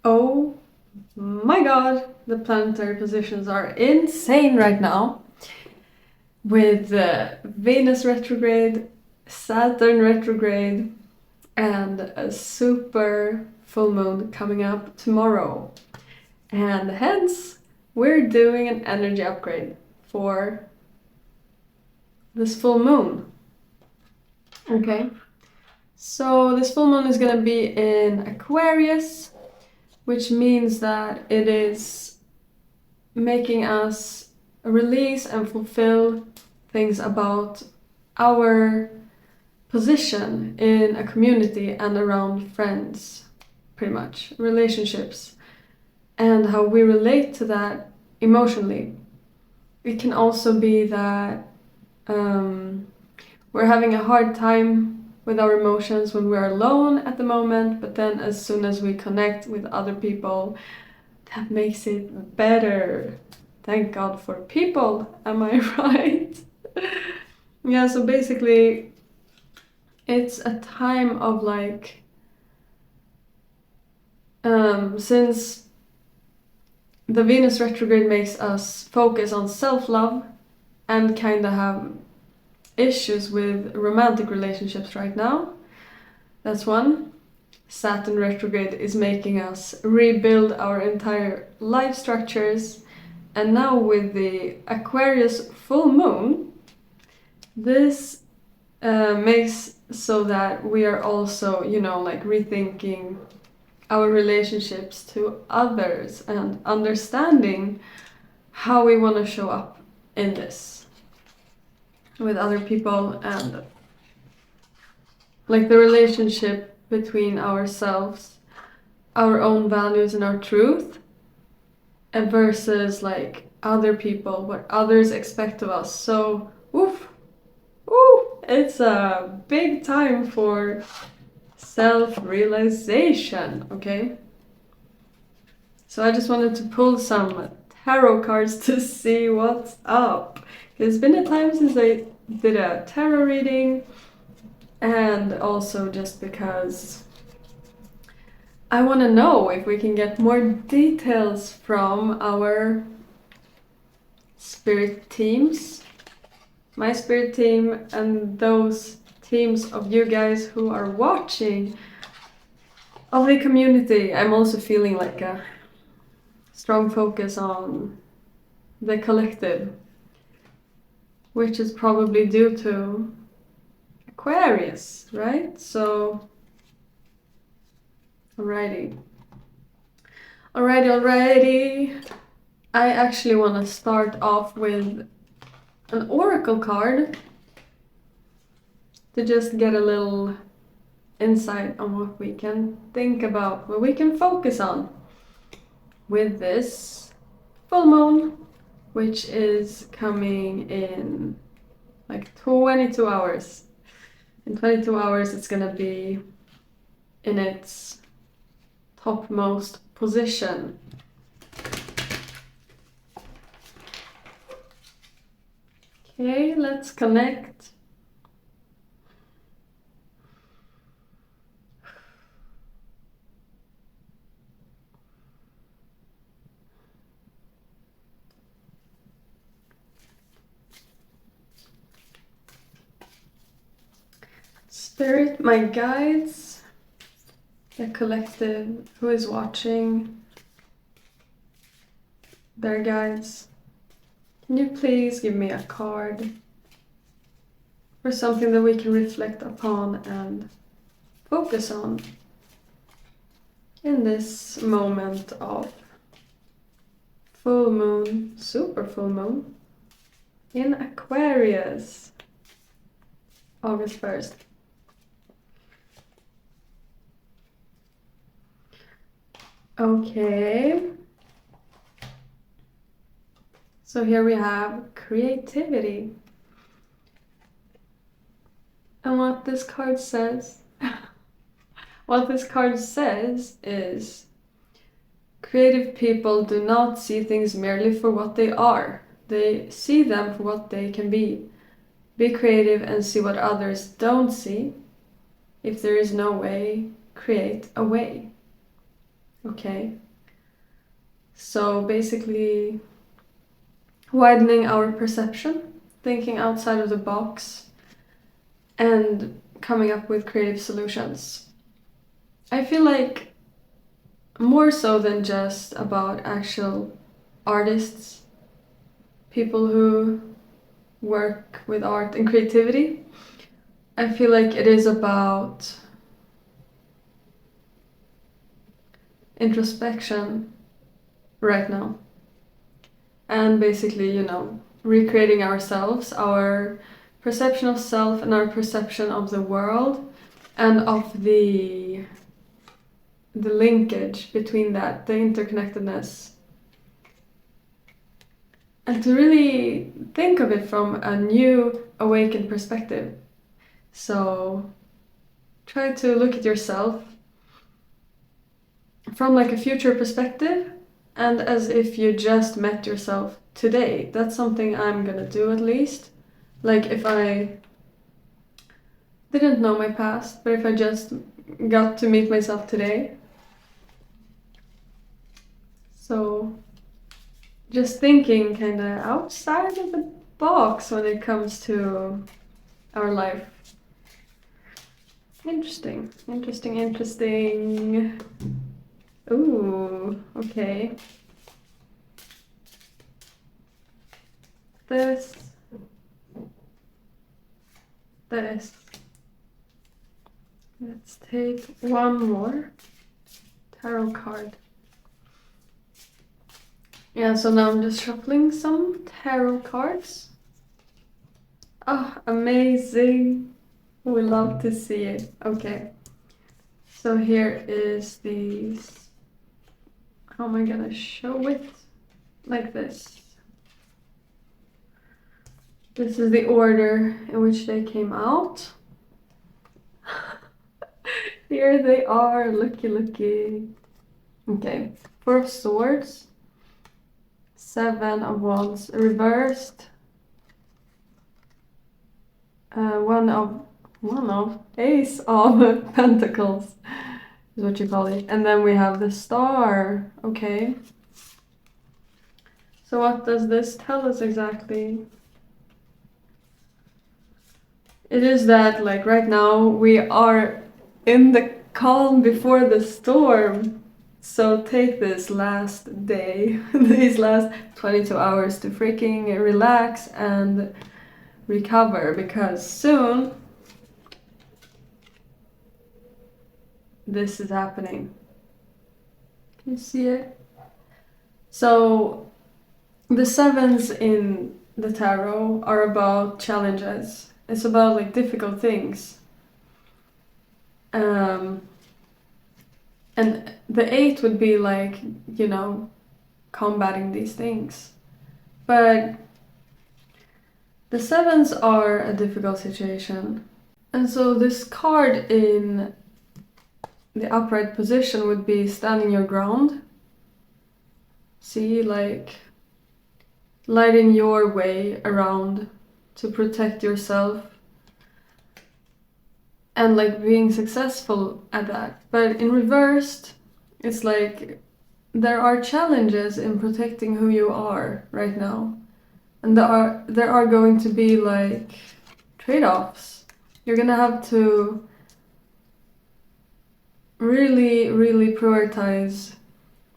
Oh my god, the planetary positions are insane right now. With Venus retrograde, Saturn retrograde, and a super full moon coming up tomorrow. And hence, we're doing an energy upgrade for this full moon. Okay, so this full moon is gonna be in Aquarius, which means that it is making us release and fulfill things about our position in a community and around friends, pretty much, relationships, and how we relate to that emotionally. It can also be that we're having a hard time with our emotions when we're alone at the moment, but then as soon as we connect with other people, that makes it better. Thank God for people, am I right? Yeah, so basically it's a time of like, since the Venus retrograde makes us focus on self-love and kind of have issues with romantic relationships right now. That's one. Saturn retrograde is making us rebuild our entire life structures. And now with the Aquarius full moon, this makes so that we are also, like rethinking our relationships to others and understanding how we want to show up in this with other people, and like the relationship between ourselves, our own values and our truth, and versus like other people, what others expect of us. So it's a big time for self-realization, okay? So I just wanted to pull some tarot cards to see what's up. It's been a time since I did a tarot reading, and also just because I want to know if we can get more details from our spirit teams, my spirit team, and those teams of you guys who are watching, of the community. I'm also feeling like a strong focus on the collective, which is probably due to Aquarius, right? So, alrighty. I actually want to start off with an oracle card to just get a little insight on what we can think about, what we can focus on with this full moon, which is coming in like 22 hours. In 22 hours, it's gonna be in its topmost position. Okay, let's connect. Spirit, my guides, the collective who is watching, their guides, can you please give me a card or something that we can reflect upon and focus on in this moment of full moon, super full moon in Aquarius, August 1st. Okay. So here we have creativity. And what this card says, is creative people do not see things merely for what they are. They see them for what they can be. Be creative and see what others don't see. If there is no way, create a way. Okay. So basically widening our perception, thinking outside of the box, and coming up with creative solutions. I feel like more so than just about actual artists, people who work with art and creativity, I feel like it is about introspection right now. And basically, recreating ourselves, our perception of self and our perception of the world, and of the linkage between that, the interconnectedness. And to really think of it from a new awakened perspective. So try to look at yourself from like a future perspective, and as if you just met yourself today. That's something I'm gonna do at least. Like if I didn't know my past, but if I just got to meet myself today. So just thinking kind of outside of the box when it comes to our life. Interesting. Ooh, okay. This. Let's take one more tarot card. Yeah, so now I'm just shuffling some tarot cards. Oh, amazing. We love to see it. Okay. So here is these. How am I gonna show it? Like this. This is the order in which they came out. Here they are, looky. Okay, Four of Swords, Seven of Wands reversed, one of Ace of Pentacles is what you call it, and then we have the Star. Okay, so what does this tell us exactly? It is that, like, right now we are in the calm before the storm. So take this last day, these last 22 hours to freaking relax and recover, because soon this is happening. Can you see it? So the sevens in the tarot are about challenges. It's about like difficult things. And the 8 would be like, combating these things. But the 7s are a difficult situation. And so this card in the upright position would be standing your ground. See, like lighting your way around to protect yourself. And like being successful at that. But in reversed, it's like there are challenges in protecting who you are right now. And there are going to be like trade-offs. You're gonna have to really prioritize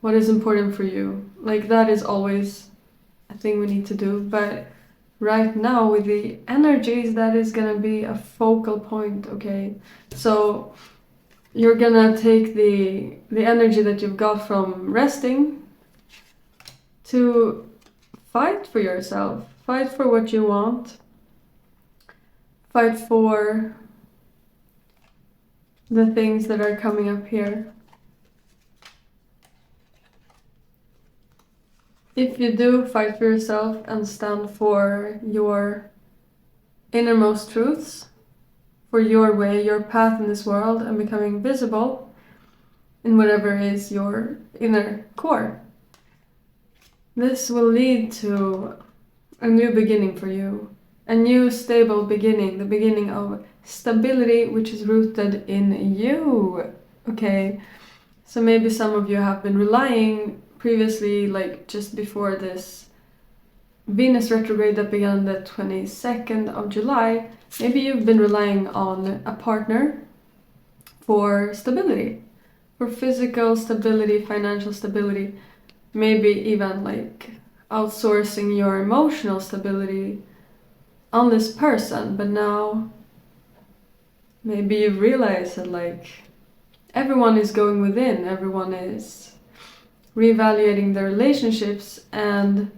what is important for you. Like that is always a thing we need to do, but right now with the energies, that is gonna be a focal point. Okay, so you're gonna take the energy that you've got from resting to fight for yourself, fight for what you want, fight for the things that are coming up here. If you do fight for yourself and stand for your innermost truths, for your way, your path in this world, and becoming visible in whatever is your inner core, this will lead to a new beginning for you, a new stable beginning, the beginning of stability which is rooted in you. Okay, So maybe some of you have been relying previously, like just before this Venus retrograde that began the 22nd of July, maybe you've been relying on a partner for stability, for physical stability, financial stability, maybe even like outsourcing your emotional stability on this person. But now maybe you've realized that like everyone is going within, everyone is reevaluating their relationships, and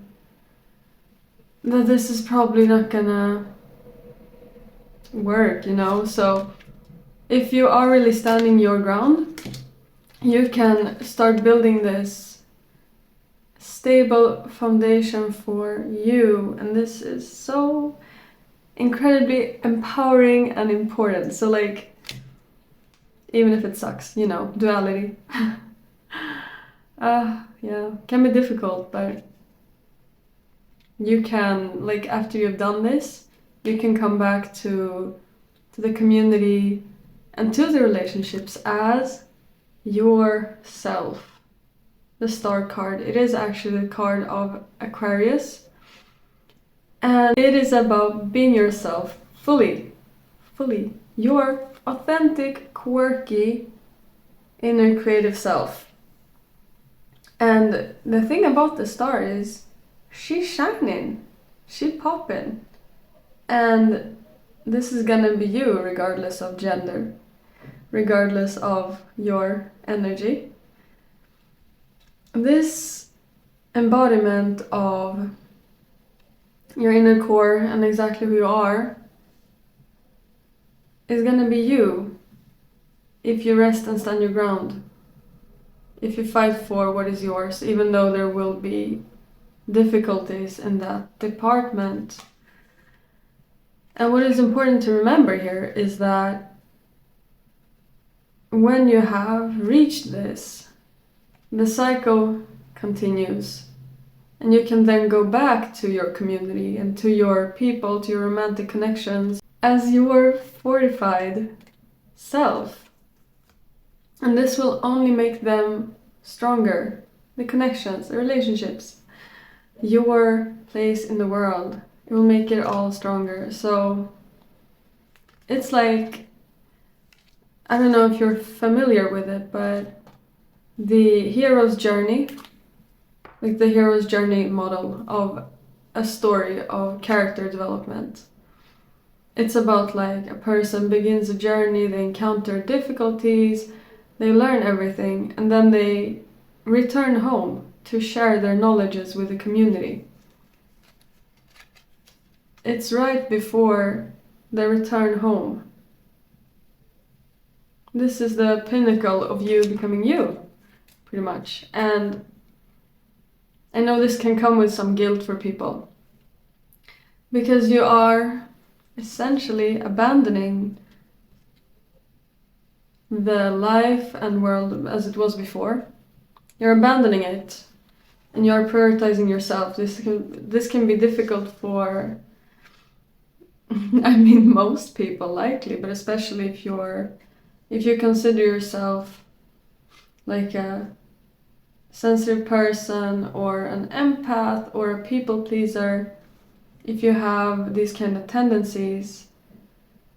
that this is probably not gonna work, you know? So if you are really standing your ground, you can start building this stable foundation for you, and this is so incredibly empowering and important. So like, even if it sucks, you know, duality. Yeah, can be difficult, but you can, like, after you've done this, you can come back to the community and to the relationships as yourself. The star card, it is actually the card of Aquarius, and it is about being yourself fully, your authentic, quirky, inner creative self. And the thing about the star is she's shining, she's popping, and this is gonna be you regardless of gender, regardless of your energy. This embodiment of your inner core and exactly who you are is gonna be you if you rest and stand your ground, if you fight for what is yours, even though there will be difficulties in that department. And what is important to remember here is that when you have reached this, the cycle continues, and you can then go back to your community and to your people, to your romantic connections as your fortified self. And this will only make them stronger, the connections, the relationships, your place in the world. It will make it all stronger. So it's like, I don't know if you're familiar with it, but the hero's journey, like the hero's journey model of a story of character development. It's about like a person begins a journey, they encounter difficulties, they learn everything, and then they return home to share their knowledges with the community. It's right before they return home. This is the pinnacle of you becoming you, pretty much. And I know this can come with some guilt for people, because you are essentially abandoning the life and world as it was before. You're abandoning it, and you're prioritizing yourself. This can be difficult for, I mean, most people likely, but especially if you consider yourself like a sensitive person or an empath or a people pleaser. If you have these kind of tendencies,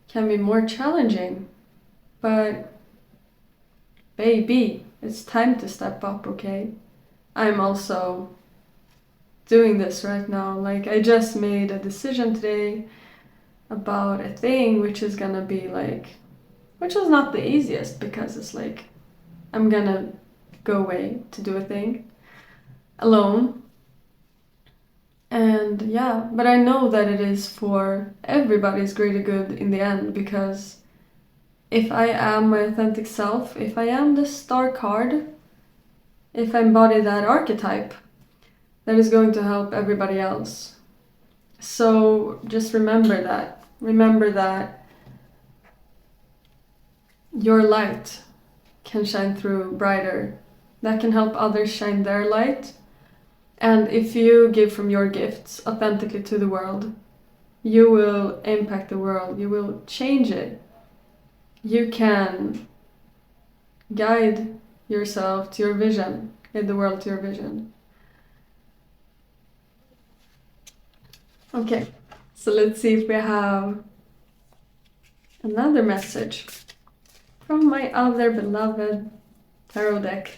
it can be more challenging. But baby, it's time to step up, okay? I'm also doing this right now. Like, I just made a decision today about a thing which is gonna be like, which is not the easiest, because it's like, I'm gonna go away to do a thing alone. And yeah, but I know that it is for everybody's greater good in the end, because if I am my authentic self, if I am the star card, if I embody that archetype, that is going to help everybody else. So just remember that. Remember that your light can shine through brighter. That can help others shine their light. And if you give from your gifts authentically to the world, you will impact the world. You will change it. You can guide yourself to your vision, guide the world to your vision. Okay, so let's see if we have another message from my other beloved tarot deck.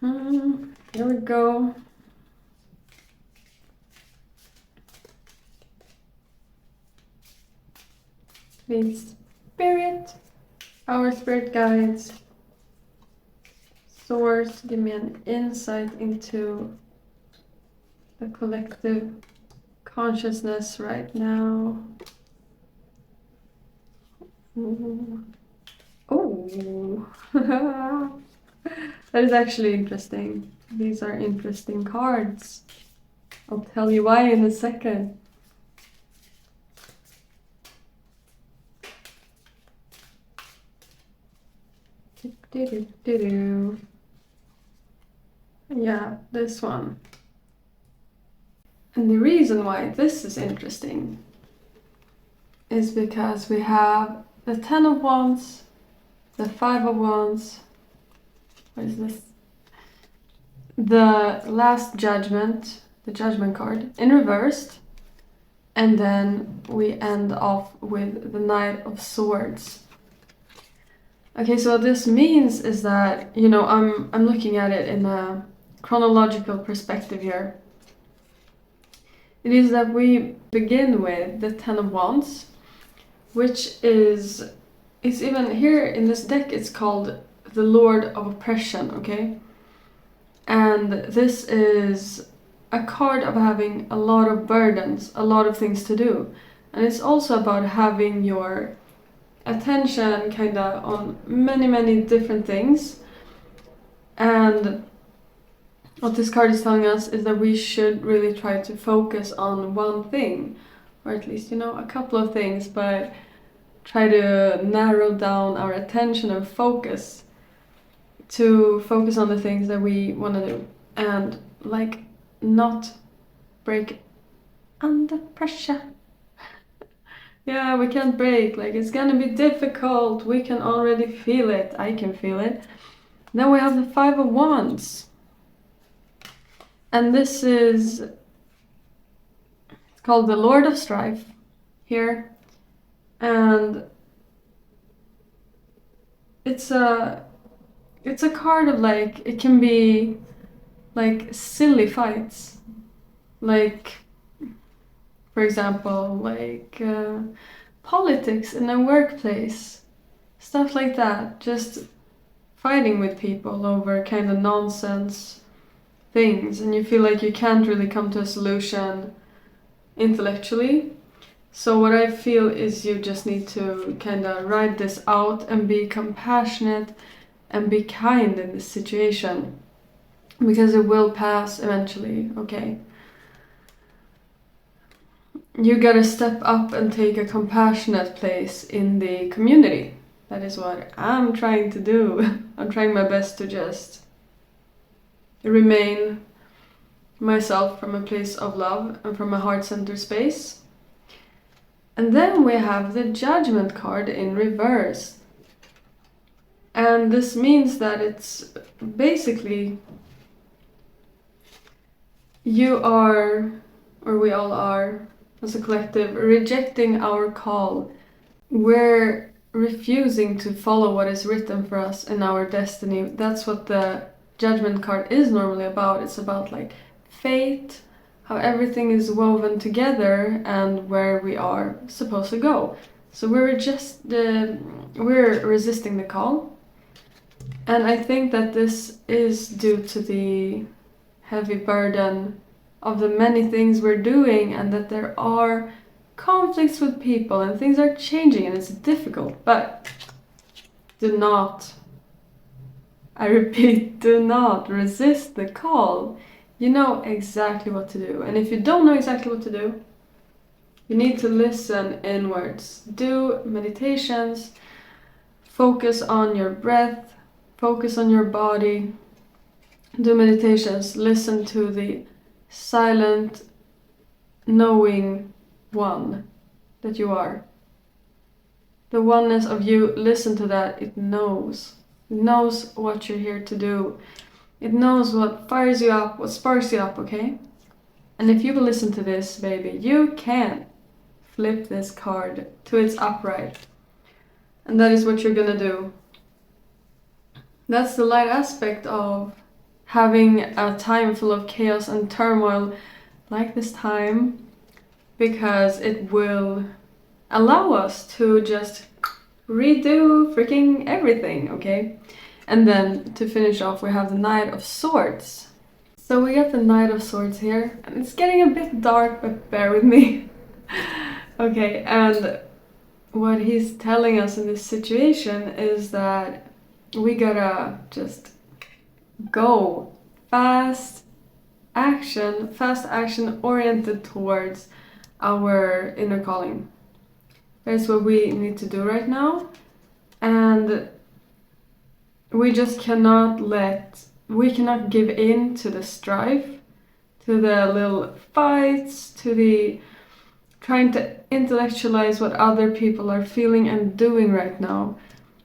Here we go. Please, Spirit, our spirit guides, Source, give me an insight into the collective consciousness right now. Ooh. Oh, that is actually interesting. These are interesting cards. I'll tell you why in a second. Yeah, this one. And the reason why this is interesting is because we have the Ten of Wands, the Five of Wands, what is this? The Last Judgment, the Judgment card, in reversed. And then we end off with the Knight of Swords. Okay, so what this means is that, you know, I'm looking at it in a chronological perspective here. It is that we begin with the Ten of Wands, which is even here in this deck, it's called the Lord of Oppression, okay? And this is a card of having a lot of burdens, a lot of things to do. And it's also about having your attention kind of on many different things. And what this card is telling us is that we should really try to focus on one thing, or at least, you know, a couple of things, but try to narrow down our attention and focus to focus on the things that we want to do, and like not break under pressure. Yeah, we can't break, like it's gonna be difficult, we can already feel it, I can feel it. Then we have the Five of Wands. And this is, it's called the Lord of Strife here. And it's a card of like, it can be like silly fights. Like, for example, like politics in a workplace. Stuff like that. Just fighting with people over kind of nonsense things, and you feel like you can't really come to a solution intellectually. So what I feel is you just need to kind of ride this out and be compassionate and be kind in this situation, because it will pass eventually, okay? You gotta step up and take a compassionate place in the community. That is what I'm trying to do. I'm trying my best to just remain myself from a place of love and from a heart-centered space. And then we have the Judgment card in reverse. And this means that it's basically you are, or we all are, as a collective, rejecting our call. We're refusing to follow what is written for us in our destiny. That's what the Judgment card is normally about. It's about like fate, how everything is woven together and where we are supposed to go. So we're resisting the call. And I think that this is due to the heavy burden of the many things we're doing, and that there are conflicts with people and things are changing and it's difficult. But do not, I repeat, do not resist the call. You know exactly what to do. And if you don't know exactly what to do, you need to listen inwards. Do meditations, focus on your breath, focus on your body. Do meditations, listen to the silent, knowing one that you are the oneness of you, listen to that. It knows. It knows what you're here to do. It knows what fires you up, what sparks you up, okay? And if you will listen to this, baby, you can flip this card to its upright. And that is what you're gonna do. That's the light aspect of having a time full of chaos and turmoil like this time, because it will allow us to just redo freaking everything, okay? And then to finish off, we have the Knight of Swords. So we got the Knight of Swords here, and it's getting a bit dark, but bear with me. Okay, and what he's telling us in this situation is that we gotta just go fast action oriented towards our inner calling. That's what we need to do right now, and we just cannot give in to the strife, to the little fights, to the trying to intellectualize what other people are feeling and doing right now.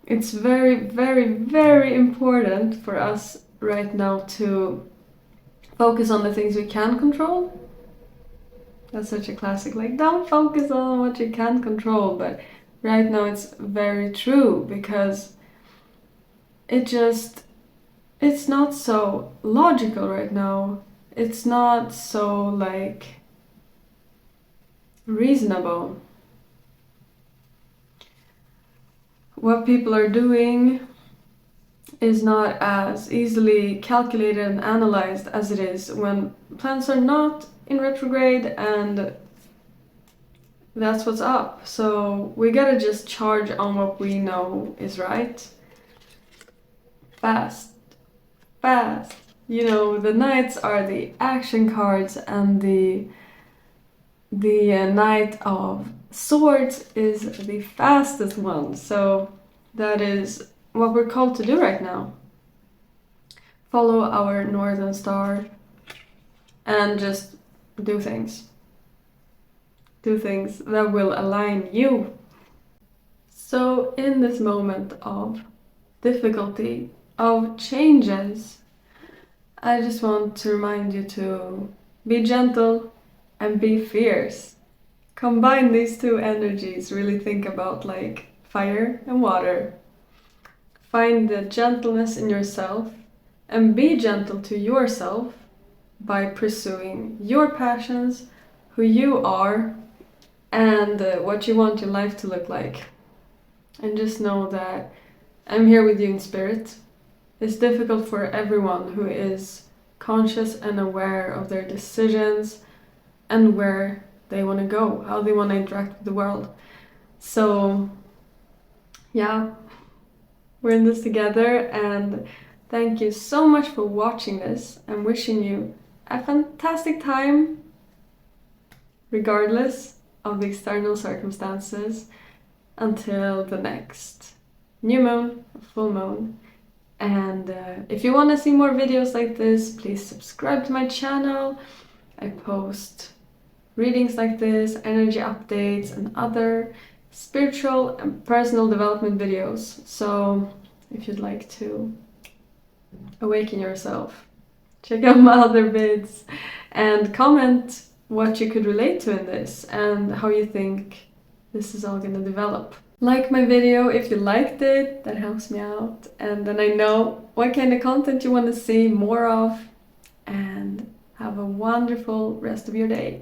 It's very, very, very important for us right now to focus on the things we can control. That's such a classic, like, don't focus on what you can't control, but right now it's very true, because it's not so logical right now. It's not so, like, reasonable. What people are doing is not as easily calculated and analyzed as it is when planets are not in retrograde, and that's what's up. So we gotta just charge on what we know is right. Fast. You know, the knights are the action cards, and the Knight of Swords is the fastest one. So that is what we're called to do right now. Follow our Northern Star and just do things. Do things that will align you. So in this moment of difficulty, of changes, I just want to remind you to be gentle and be fierce. Combine these two energies. Really think about, like, fire and water. Find the gentleness in yourself and be gentle to yourself by pursuing your passions, who you are, and what you want your life to look like. And just know that I'm here with you in spirit. It's difficult for everyone who is conscious and aware of their decisions and where they want to go, how they want to interact with the world. So yeah, we're in this together, and thank you so much for watching this. I'm wishing you a fantastic time regardless of the external circumstances until the next new moon, full moon. And if you want to see more videos like this, please subscribe to my channel. I post readings like this, energy updates, and other spiritual and personal development videos. So if you'd like to awaken yourself, check out my other vids and comment what you could relate to in this and how you think this is all gonna develop. Like my video if you liked it, that helps me out, and then I know what kind of content you want to see more of. And have a wonderful rest of your day.